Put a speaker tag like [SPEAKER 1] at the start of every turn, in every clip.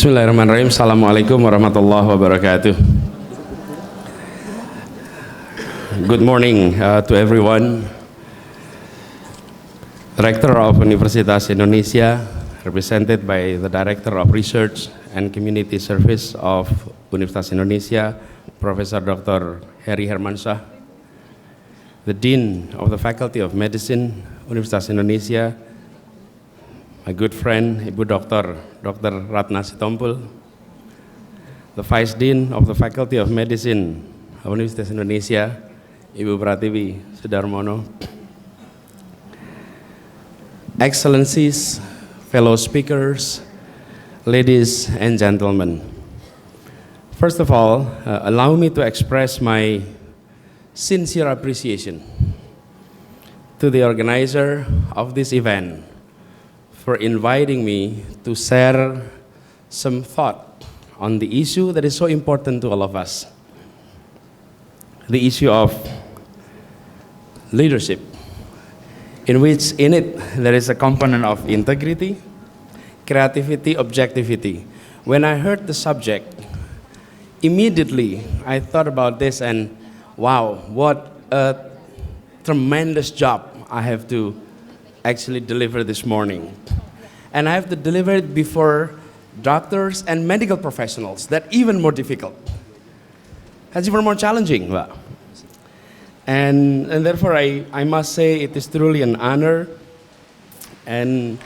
[SPEAKER 1] Bismillahirrahmanirrahim. Assalamualaikum warahmatullahi wabarakatuh. Good morning to everyone. Director of Universitas Indonesia, represented by the Director of Research and Community Service of Universitas Indonesia, Professor Dr. Heri Hermansyah, the Dean of the Faculty of Medicine, Universitas Indonesia, my good friend, Ibu Dr. Ratna Sitompul, the Vice Dean of the Faculty of Medicine of Universitas Indonesia, Ibu Pratiwi Sudarmono, Excellencies, fellow speakers, ladies and gentlemen. First of all, allow me to express my sincere appreciation to the organizer of this event for inviting me to share some thought on the issue that is so important to all of us, the issue of leadership, in it there is a component of integrity, creativity, objectivity. When I heard the subject, immediately I thought about this and wow, what a tremendous job I have to actually deliver this morning. And I have to deliver it before doctors and medical professionals. That's even more difficult. That's even more challenging. And therefore I must say it is truly an honor. And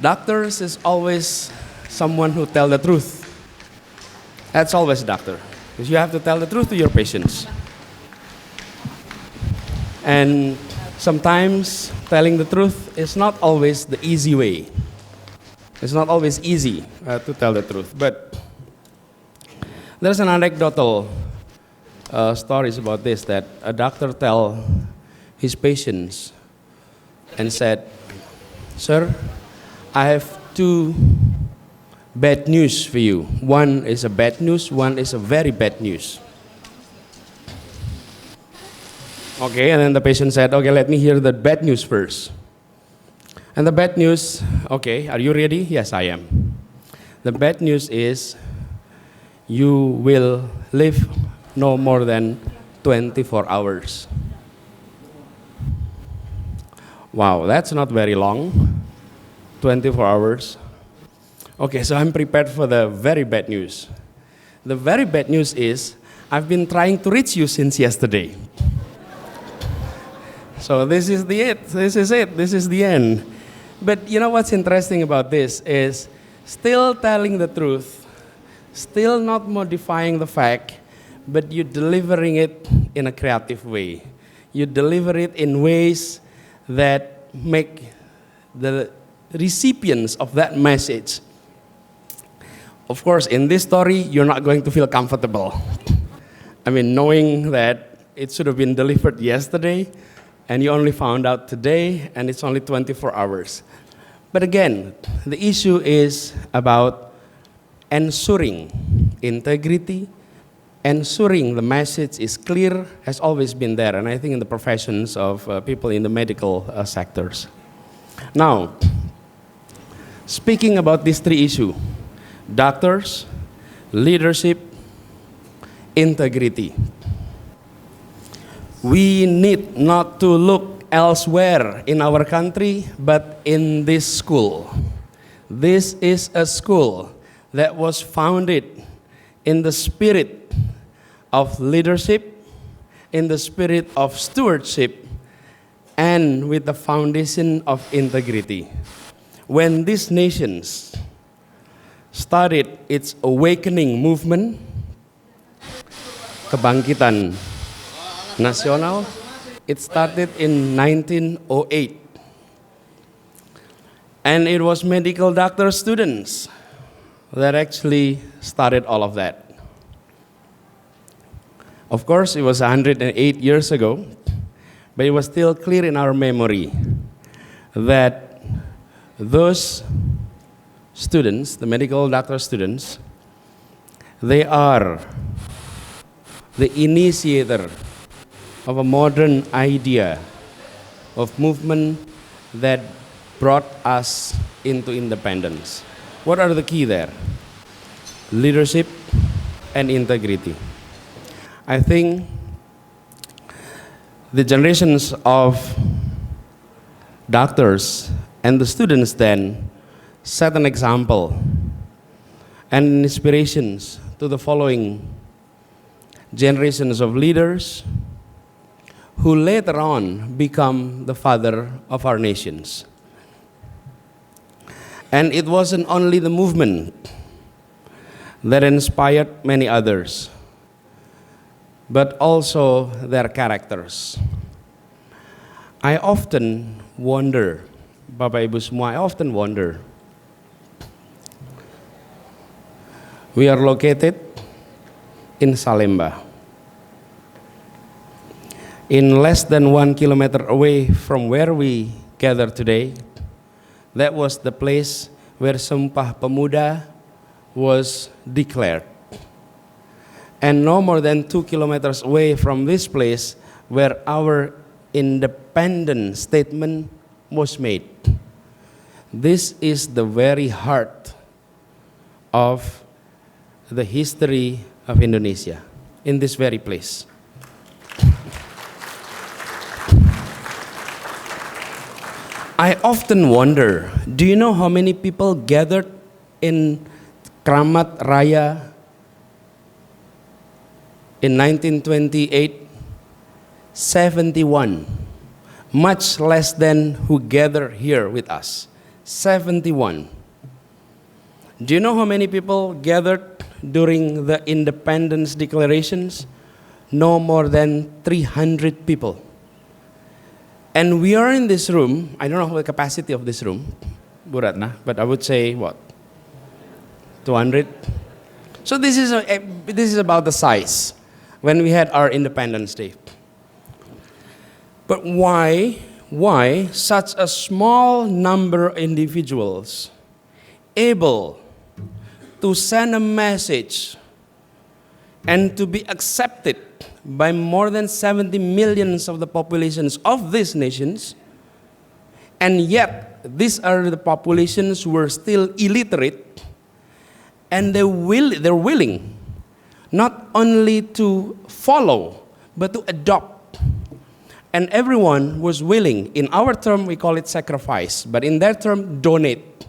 [SPEAKER 1] doctors is always someone who tell the truth. That's always a doctor. Because you have to tell the truth to your patients. And sometimes telling the truth is not always the easy way. It's not always easy to tell the truth. But there's an anecdotal stories about this, that a doctor tell his patients and said, "Sir, I have two bad news for you. One is a bad news, one is a very bad news." Okay, and then the patient said, "Okay, let me hear the bad news first." And the bad news, okay, are you ready? Yes, I am. The bad news is you will live no more than 24 hours. Wow, that's not very long, 24 hours. Okay, so I'm prepared for the very bad news. The very bad news is I've been trying to reach you since yesterday. So this is it, this is the end. But you know what's interesting about this is still telling the truth, still not modifying the fact, but you delivering it in a creative way. You deliver it in ways that make the recipients of that message. Of course, in this story, you're not going to feel comfortable. I mean, knowing that it should have been delivered yesterday, and you only found out today, and it's only 24 hours. But again, the issue is about ensuring integrity, ensuring the message is clear, has always been there, and I think in the professions of people in the medical sectors. Now, speaking about these three issues, doctors, leadership, integrity, we need not to look elsewhere in our country, but in this school. This is a school that was founded in the spirit of leadership, in the spirit of stewardship, and with the foundation of integrity. When these nations started its awakening movement, kebangkitan nasional, it started in 1908. And it was medical doctor students that actually started all of that. Of course, it was 108 years ago, but it was still clear in our memory that those students, the medical doctor students, they are the initiator of a modern idea of movement that brought us into independence. What are the key there? leadership, and integrity. I think the generations of doctors and the students then set an example and inspirations to the following generations of leaders who later on become the father of our nations. And it wasn't only the movement that inspired many others, but also their characters. I often wonder, Bapak Ibu semua, I often wonder, we are located in Salemba. In less than 1 kilometer away from where we gather today, that was the place where Sumpah Pemuda was declared. And no more than 2 kilometers away from this place where our independence statement was made. This is the very heart of the history of Indonesia, in this very place. I often wonder, do you know how many people gathered in Kramat Raya in 1928? 71. Much less than who gathered here with us. 71. Do you know how many people gathered during the independence declarations? No more than 300 people. And we are in this room, I don't know the capacity of this room, Bu Ratna, but I would say what? 200? So this is about the size when we had our Independence Day. But why such a small number of individuals able to send a message and to be accepted by more than 70 millions of the populations of these nations, and yet these are the populations who are still illiterate, and they're willing not only to follow, but to adopt. And everyone was willing. In our term, we call it sacrifice, but in their term, donate.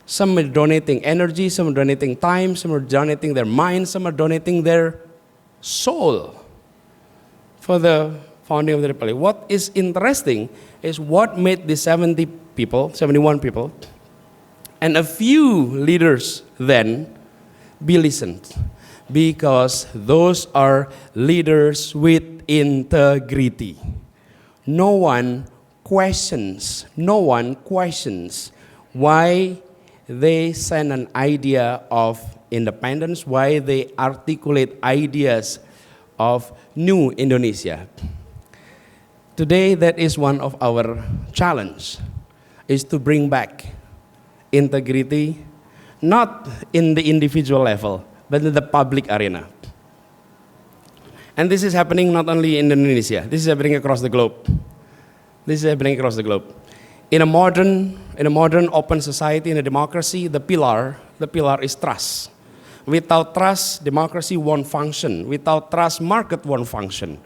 [SPEAKER 1] Some are donating energy, some are donating time, some are donating their mind, some are donating their soul for the founding of the Republic. What is interesting is what made the 71 people, and a few leaders then be listened. Because those are leaders with integrity. No one questions why they send an idea of independence, why they articulate ideas of new Indonesia. Today, that is one of our challenge, is to bring back integrity, not in the individual level, but in the public arena. And this is happening not only in Indonesia, this is happening across the globe. In a modern open society, in a democracy, the pillar is trust. Without trust, democracy won't function. Without trust, market won't function.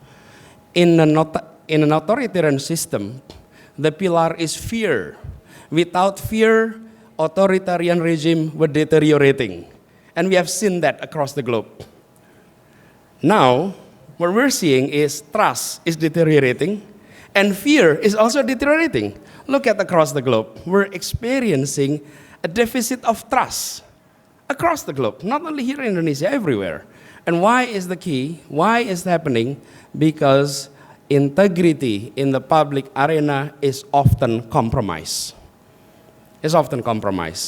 [SPEAKER 1] In an authoritarian system, the pillar is fear. Without fear, authoritarian regime were deteriorating. And we have seen that across the globe. Now, what we're seeing is trust is deteriorating and fear is also deteriorating. Look at across the globe. We're experiencing a deficit of trust across the globe, not only here in Indonesia, everywhere. And why is the key? Why is it happening? Because integrity in the public arena is often compromised.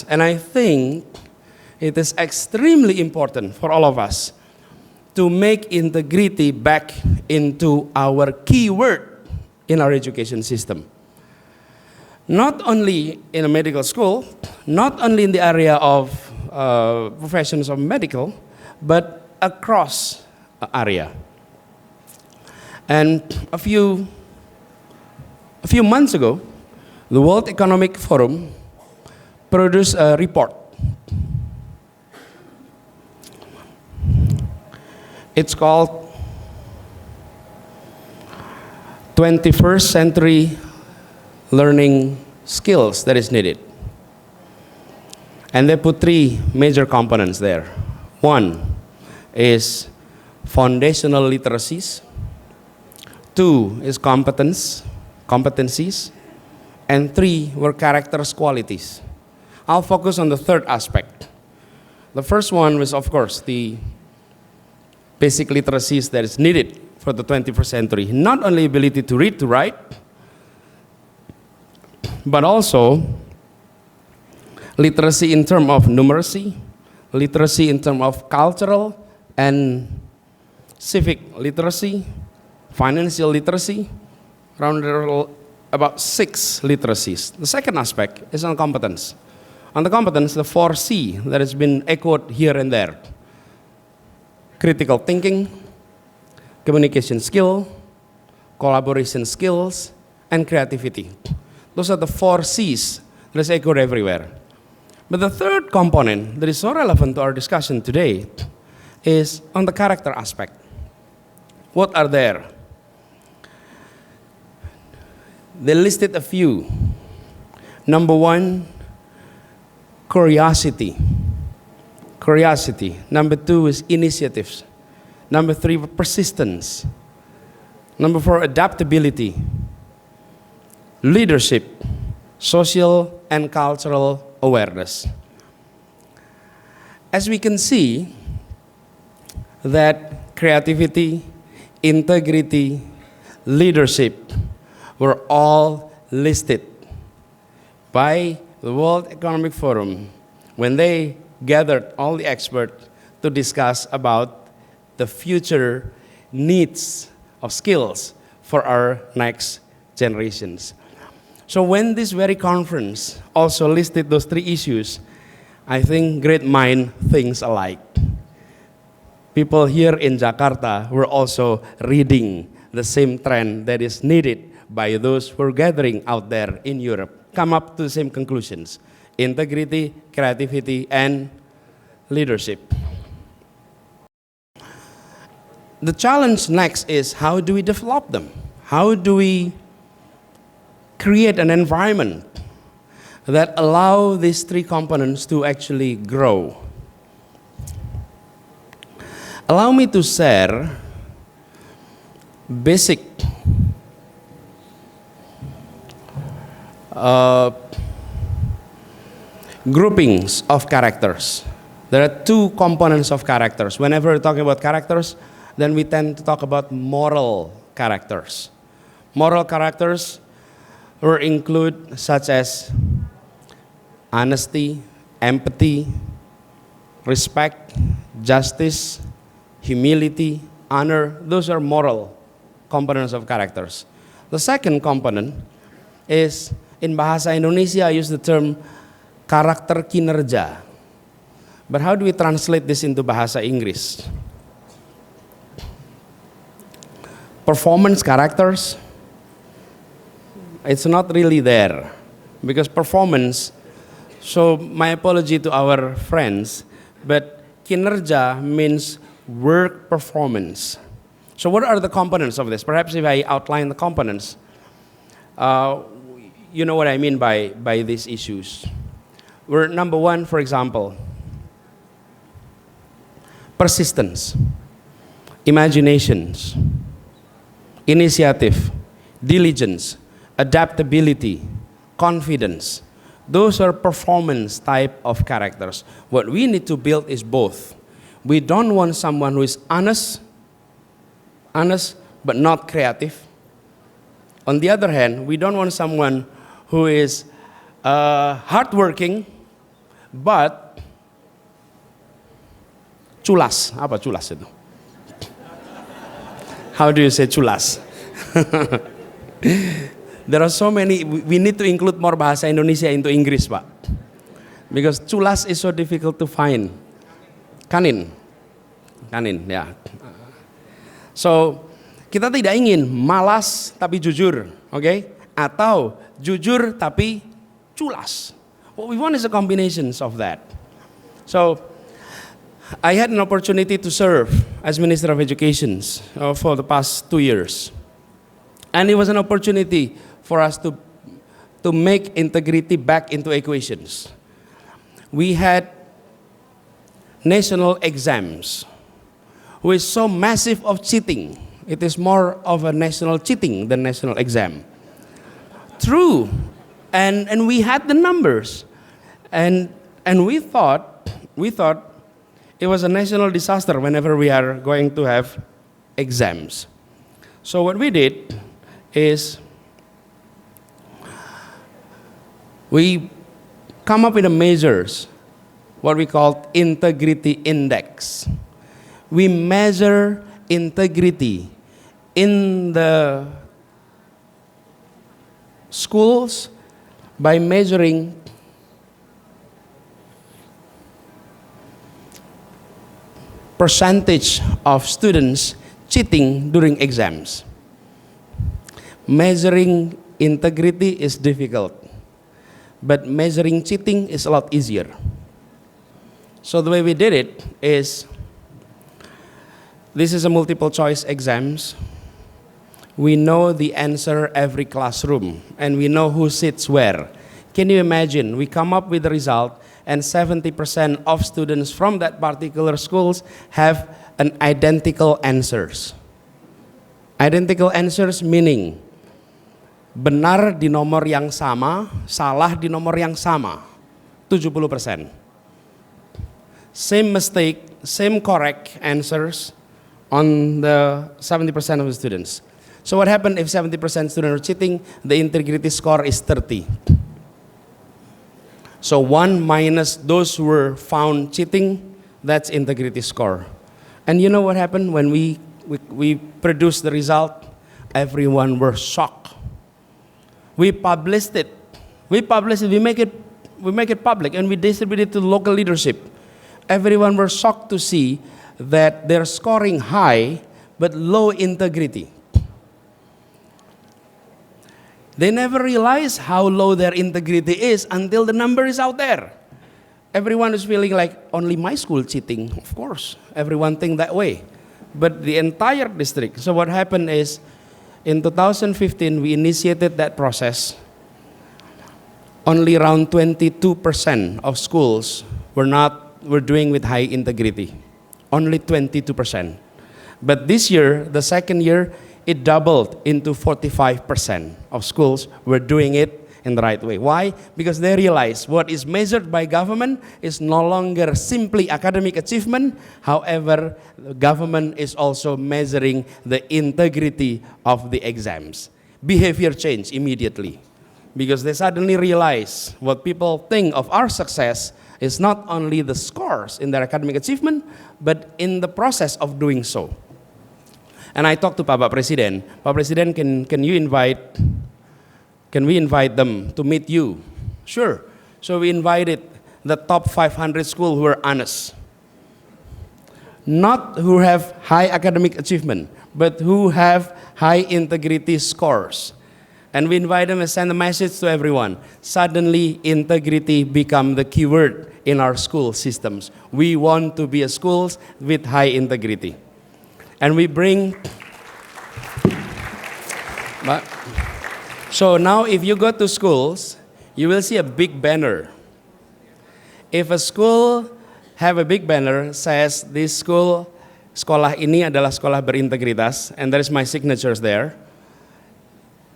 [SPEAKER 1] And I think it is extremely important for all of us to make integrity back into our key word in our education system. Not only in a medical school, not only in the area of professions of medical, but across area. And a few months ago, the World Economic Forum produced a report. It's called 21st century learning skills that is needed. And they put three major components there. One is foundational literacies. Two is competencies. And three were characters, qualities. I'll focus on the third aspect. The first one was, of course, the basic literacies that is needed for the 21st century. Not only ability to read, to write, but also literacy in terms of numeracy, literacy in terms of cultural and civic literacy, financial literacy, around about 6 literacies. The second aspect is on competence. On the competence, the 4C that has been echoed here and there. Critical thinking, communication skill, collaboration skills, and creativity. Those are the 4 C's that is echoed everywhere. But the third component that is so relevant to our discussion today is on the character aspect. What are there? They listed a few. Number 1, curiosity. Curiosity. Number 2 is initiatives. Number 3, persistence. Number 4, adaptability. Leadership. Social and cultural awareness. As we can see, that creativity, integrity, leadership were all listed by the World Economic Forum when they gathered all the experts to discuss about the future needs of skills for our next generations. So when this very conference also listed those 3 issues, I think great minds think alike. People here in Jakarta were also reading the same trend that is needed by those who are gathering out there in Europe, come up to the same conclusions: integrity, creativity, and leadership. The challenge next is, how do we develop them? How do we create an environment that allow these 3 components to actually grow? Allow me to share basic groupings of characters. There are 2 components of characters. Whenever we're talking about characters, then we tend to talk about moral characters. Moral characters will include such as honesty, empathy, respect, justice, humility, honor. Those are moral components of characters. The second component is, in Bahasa Indonesia, I use the term karakter kinerja. But how do we translate this into Bahasa Inggris? Performance characters, it's not really there. Because performance, so my apology to our friends, but kinerja means work performance. So what are the components of this? Perhaps if I outline the components, you know what I mean by these issues. We're number 1, for example, persistence, imaginations, initiative, diligence, adaptability, confidence. Those are performance type of characters. What we need to build is both. We don't want someone who is honest but not creative. On the other hand, we don't want someone who is hardworking but culas. Apa culas itu? How do you say culas? There are so many, we need to include more bahasa Indonesia into Inggris, Pak. Because culas is so difficult to find. Kanin, ya. So, kita tidak ingin malas tapi jujur, okay? Atau jujur tapi culas. What we want is a combination of that. So, I had an opportunity to serve as Minister of Education for the past 2 years. And it was an opportunity for us to make integrity back into equations. We had national exams, which is so massive of cheating. It is more of a national cheating than national exam. True, and we had the numbers, and we thought it was a national disaster whenever we are going to have exams. So what we did is we come up with the measures, what we call integrity index. We measure integrity in the schools by measuring percentage of students cheating during exams. Measuring integrity is difficult, but measuring cheating is a lot easier. So the way we did it is, this is a multiple choice exams. We know the answer every classroom, and we know who sits where. Can you imagine? We come up with the result, and 70% of students from that particular schools have an identical answers. Identical answers meaning benar di nomor yang sama, salah di nomor yang sama, 70%. Same mistake, same correct answers on the 70% of the students. So what happened if 70% students are cheating? The integrity score is 30. So 1 minus those who were found cheating, that's integrity score. And you know what happened when we produced the result? Everyone were shocked. We published it. We make it public, and we distribute it to local leadership. Everyone were shocked to see that they're scoring high but low integrity. They never realize how low their integrity is until the number is out there. Everyone is feeling like only my school cheating. Of course, everyone think that way. But the entire district. So what happened is, in 2015, we initiated that process. Only around 22% of schools were doing with high integrity. Only 22%. But this year, the second year, it doubled into 45% of schools were doing it in the right way. Why? Because they realize what is measured by government is no longer simply academic achievement. However, the government is also measuring the integrity of the exams. Behavior change immediately. Because they suddenly realize what people think of our success is not only the scores in their academic achievement, but in the process of doing so. And I talked to Pak Presiden. Pak Presiden, can we invite them to meet you? Sure. So we invited the top 500 schools who were honest. Not who have high academic achievement, but who have high integrity scores. And we invite them and send a message to everyone. Suddenly, integrity become the keyword in our school systems. We want to be a schools with high integrity. And we bring, so now if you go to schools, you will see a big banner. If a school have a big banner says this school, sekolah ini adalah sekolah berintegritas, and there is my signatures there,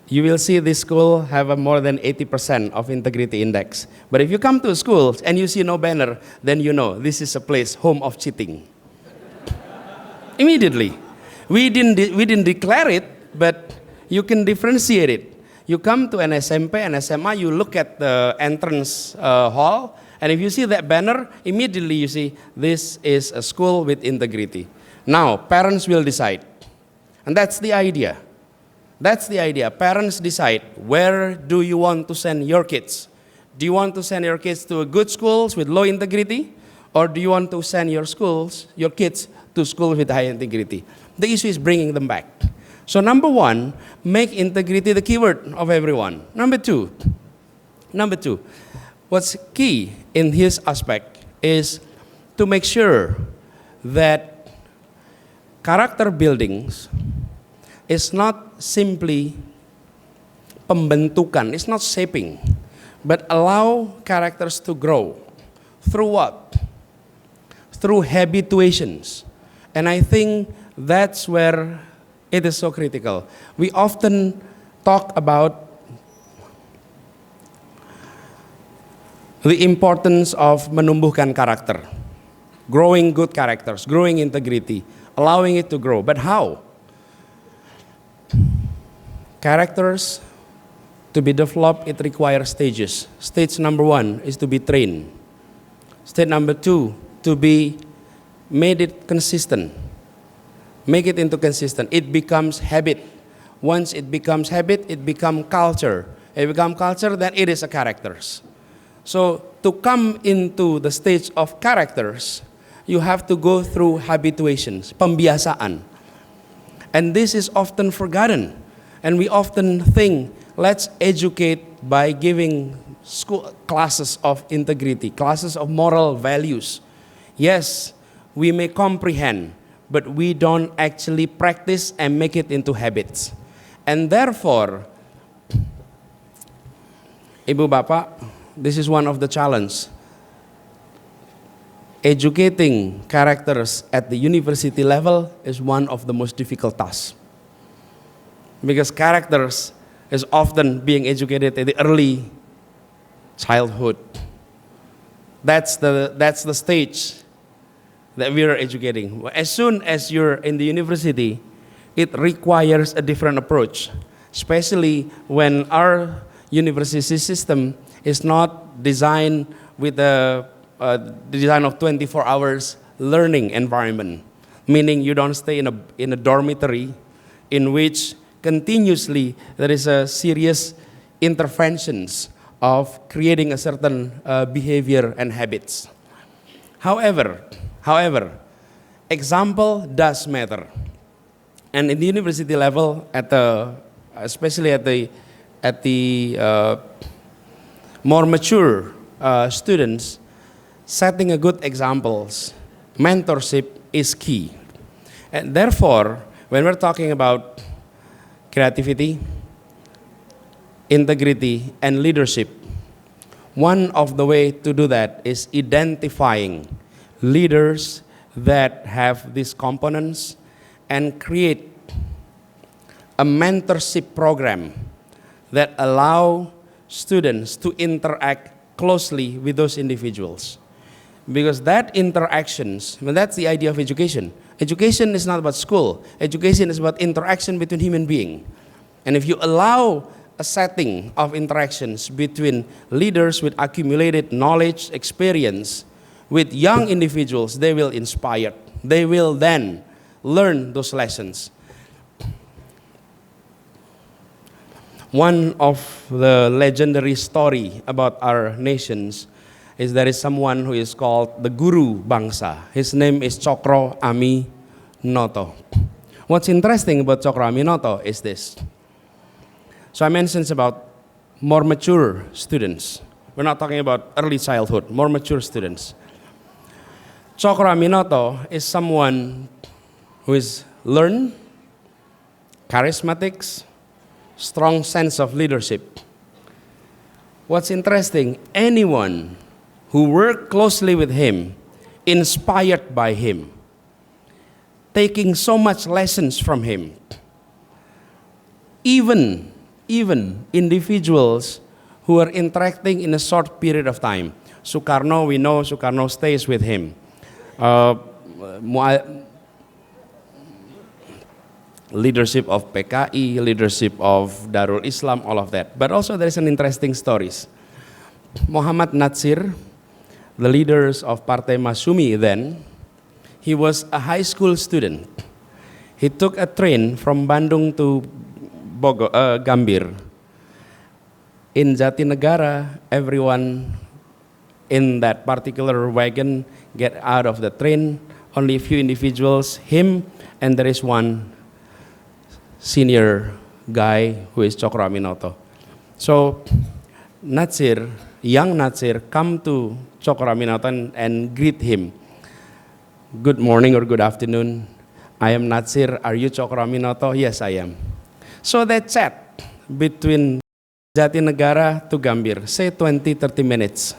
[SPEAKER 1] you will see this school have a more than 80% of integrity index. But if you come to a school and you see no banner, then you know this is a place home of cheating. Immediately. We didn't declare it, but you can differentiate it. You come to an SMP and SMA, you look at the entrance hall, and if you see that banner, immediately you see this is a school with integrity. Now, parents will decide. And that's the idea. That's the idea. Parents decide, where do you want to send your kids? Do you want to send your kids to good schools with low integrity? Or do you want to send your kids to schools with high integrity? The issue is bringing them back. So number one, make integrity the keyword of everyone. Number two, what's key in his aspect is to make sure that character buildings is not simply pembentukan, it's not shaping, but allow characters to grow. Through what? Through habituations. And I think that's where it is so critical. We often talk about the importance of menumbuhkan karakter, growing good characters, growing integrity, allowing it to grow. But how? Characters, to be developed, it requires stages. Stage number 1 is to be trained. Stage number 2, to be made it consistent. Make it into consistent. It becomes habit. Once it becomes habit, it becomes culture. It becomes culture, then it is a characters. So to come into the stage of characters, you have to go through habituations, pembiasaan. And this is often forgotten. And we often think, let's educate by giving school classes of integrity, classes of moral values. Yes, we may comprehend, but we don't actually practice and make it into habits. And therefore, Ibu Bapak, this is one of the challenges. Educating characters at the university level is one of the most difficult tasks. Because characters is often being educated at the early childhood. That's the stage that we are educating. As soon as you're in the university, it requires a different approach, especially when our university system is not designed with the design of 24 hours learning environment, meaning you don't stay in a dormitory in which continuously there is a serious interventions of creating a certain behavior and habits. However, example does matter. And in the university level, especially at the more mature students, setting a good examples, mentorship is key. And therefore, when we're talking about creativity, integrity, and leadership, one of the way to do that is identifying leaders that have these components and create a mentorship program that allow students to interact closely with those individuals. Because that interactions, that's the idea of education. Education is not about school. Education is about interaction between human beings. And if you allow a setting of interactions between leaders with accumulated knowledge, experience, with young individuals, they will inspire. They will then learn those lessons. One of the legendary story about our nations is there is someone who is called the Guru Bangsa. His name is Cokro Aminoto. What's interesting about Cokro Aminoto is this. So I mentioned about more mature students. We're not talking about early childhood, more mature students. Cokro Aminoto is someone who is learned, charismatic, strong sense of leadership. What's interesting, anyone who worked closely with him, inspired by him, taking so much lessons from him. Even individuals who are interacting in a short period of time. Sukarno, we know Sukarno stays with him. Leadership of PKI, leadership of Darul Islam, all of that. But also there is an interesting stories. Muhammad Natsir, the leaders of Partai Masyumi then, he was a high school student. He took a train from Bandung to Gambir. In Jatinegara, everyone in that particular wagon get out of the train, only a few individuals, him, and there is one senior guy who is Cokro Aminoto. So young Natsir come to Cokro Aminoto and greet him. Good morning or good afternoon. I am Natsir. Are you Cokroaminoto? Yes, I am. So that chat between Jatinegara to Gambir, say 20, 30 minutes.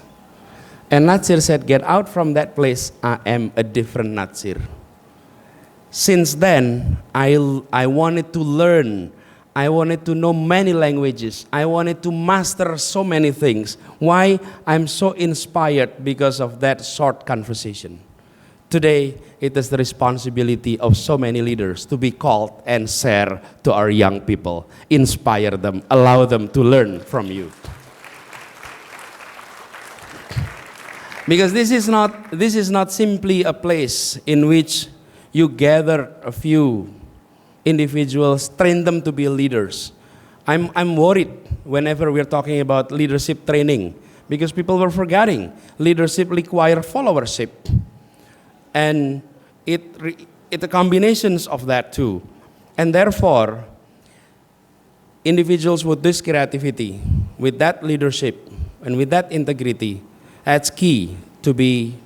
[SPEAKER 1] And Natsir said, get out from that place, I am a different Natsir. Since then, I wanted to learn. I wanted to know many languages. I wanted to master so many things. Why? I'm so inspired because of that short conversation. Today, it is the responsibility of so many leaders to be called and share to our young people. Inspire them, allow them to learn from you. Because this is not simply a place in which you gather a few individuals, train them to be leaders. I'm worried whenever we're talking about leadership training because people were forgetting leadership requires followership. And it's a combinations of that too. And therefore, individuals with this creativity, with that leadership, and with that integrity, that's key to be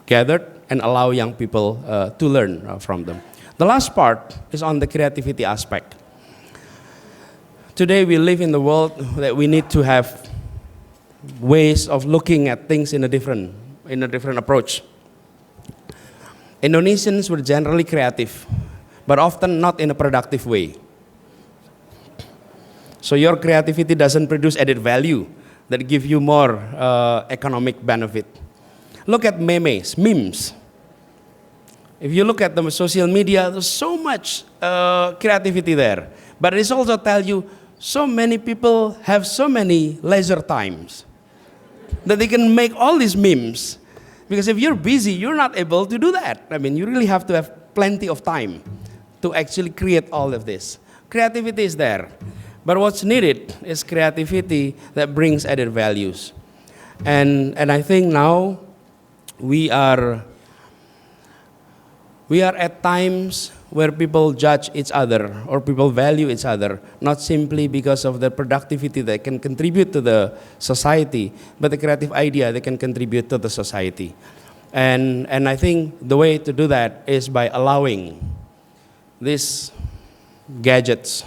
[SPEAKER 1] gathered and allow young people to learn from them. The last part is on the creativity aspect. Today we live in the world that we need to have ways of looking at things in a different approach. Indonesians were generally creative, but often not in a productive way. So your creativity doesn't produce added value that give you more economic benefit. Look at memes. If you look at the social media, there's so much creativity there. But it also tells you so many people have so many leisure times that they can make all these memes. Because if you're busy, you're not able to do that. I mean, you really have to have plenty of time to actually create all of this. Creativity is there. But what's needed is creativity that brings added values. And I think now we are at times where people judge each other or people value each other, not simply because of the productivity that can contribute to the society, but the creative idea that can contribute to the society. And I think the way to do that is by allowing these gadgets,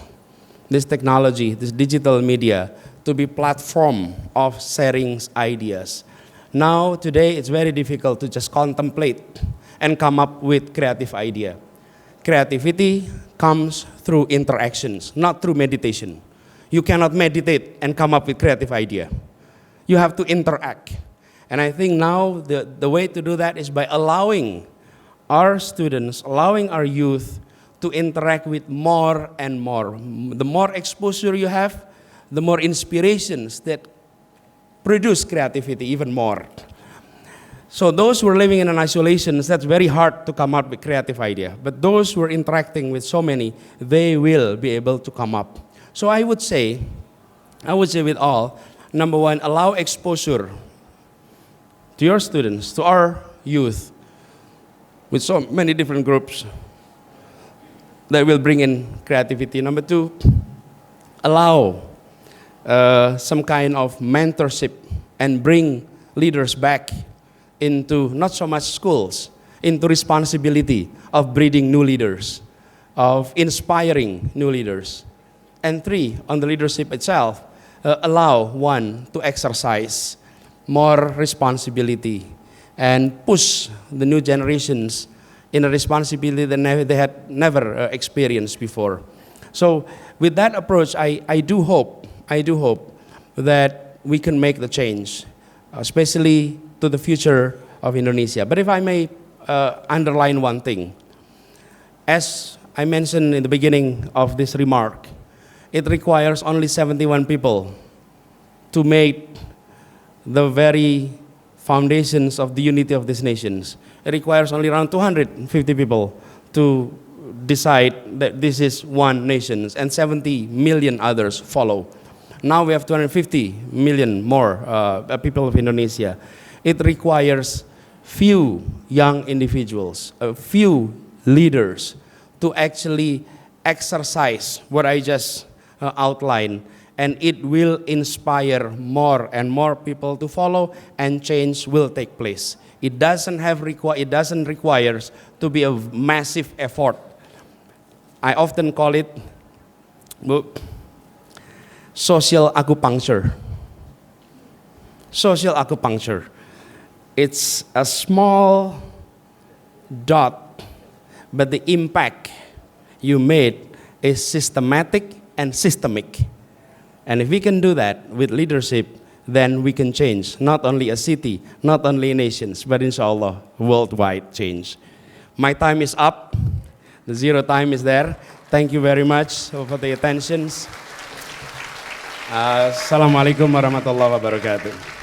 [SPEAKER 1] this technology, this digital media to be platform of sharing ideas. Now, today, it's very difficult to just contemplate and come up with creative idea. Creativity comes through interactions, not through meditation. You cannot meditate and come up with creative idea. You have to interact. And I think now the way to do that is by allowing our students, allowing our youth to interact with more and more. The more exposure you have, the more inspirations that produce creativity even more. So those who are living in an isolation, that's very hard to come up with creative idea. But those who are interacting with so many, they will be able to come up. So I would say with all, number one, allow exposure to your students, to our youth, with so many different groups that will bring in creativity. Number two, allow some kind of mentorship and bring leaders back into not so much schools, into responsibility of breeding new leaders, of inspiring new leaders. And three, on the leadership itself, allow one to exercise more responsibility and push the new generations in a responsibility that they had never experienced before. So with that approach, I do hope that we can make the change, especially to the future of Indonesia. But if I may underline one thing, as I mentioned in the beginning of this remark, it requires only 71 people to make the very foundations of the unity of these nations. It requires only around 250 people to decide that this is one nation, and 70 million others follow. Now we have 250 million more people of Indonesia. It requires few young individuals, a few leaders to actually exercise what I just outlined, and it will inspire more and more people to follow, and change will take place. It doesn't require to be a massive effort. I often call it social acupuncture. Social acupuncture. It's a small dot, but the impact you made is systematic and systemic. And if we can do that with leadership, then we can change not only a city, not only nations, but inshallah, worldwide change. My time is up. The zero time is there. Thank you very much for the attentions. Assalamualaikum warahmatullahi wabarakatuh.